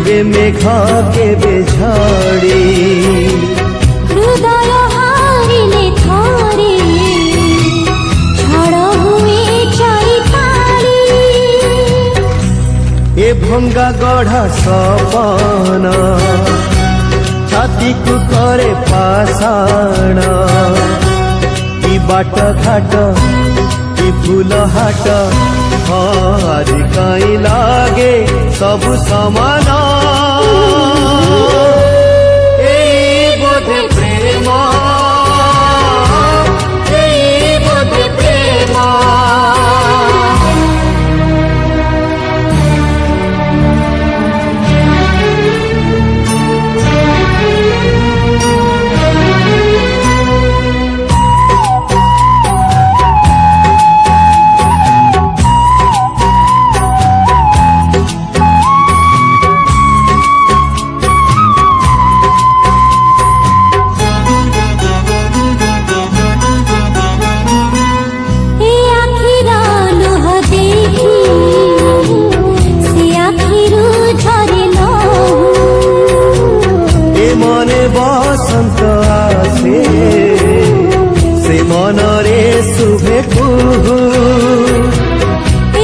କେବେ ମେଘ କେବେ ଝଡ଼ି ହୃଦୟ ହାରିଲେ ଥରେ ଝଡ଼ ହୁଏ ଚୈତାଳି ଏ ଭଙ୍ଗା ଗଢ଼ା ସପନ ଛାତିକୁ କରେ ପାଷାଣ କି ବାଟ ଘାଟ କି ଫୁଲ ହାଟ ଆଜି କାଇଁ ଲାଗେ ସବୁ ସମାନ ଏଇ ବୋଧେ ପ୍ରେମ ଏଇ ବୋଧେ ପ୍ରେମ বসন্ত আসে সে মনরে শুভে কুহু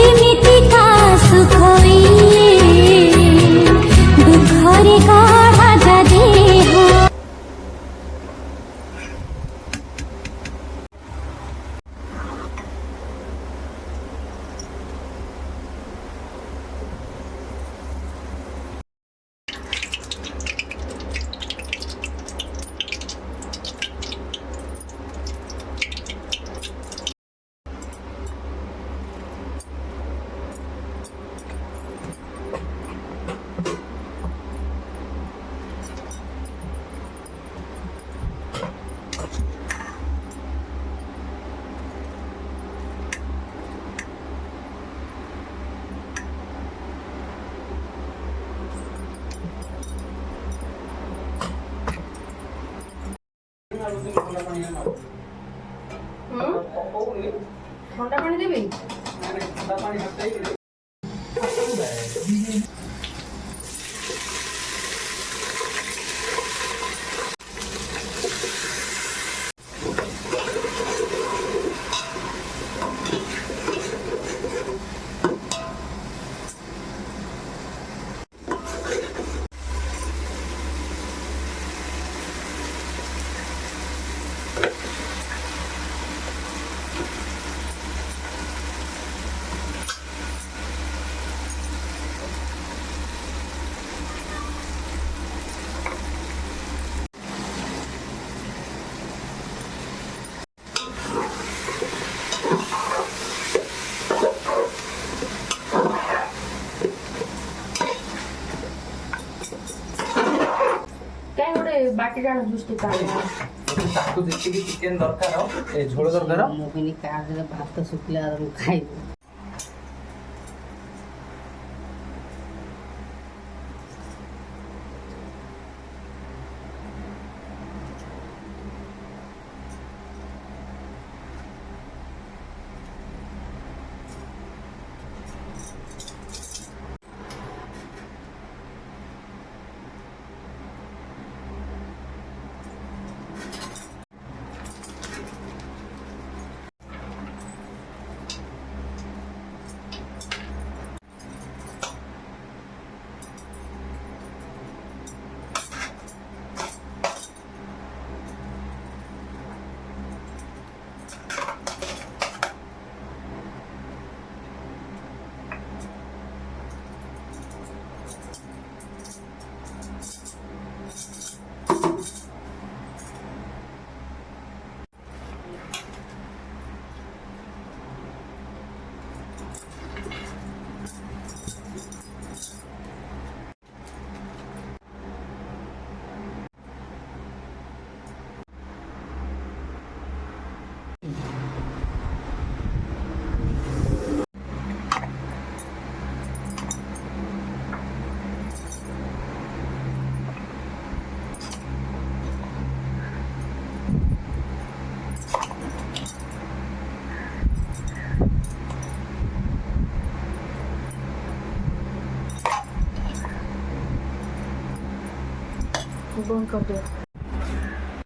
এমিতিকা সুখ দুঃখরে গঢ়া যা দেহ ঠান্ডা পানি দিবি ବାଟିଟା ଦୃଷ୍ଟି ତାକୁ ଯେତିକି ଚିକେନ ଦରକାର ଏ ଝୋଳ ଦରକାର ମୁଁ କହିଲି କାର୍ଡରେ ଭାତ ଶୁଖିଲା ମୁଁ ଖାଇବି बंद कर दो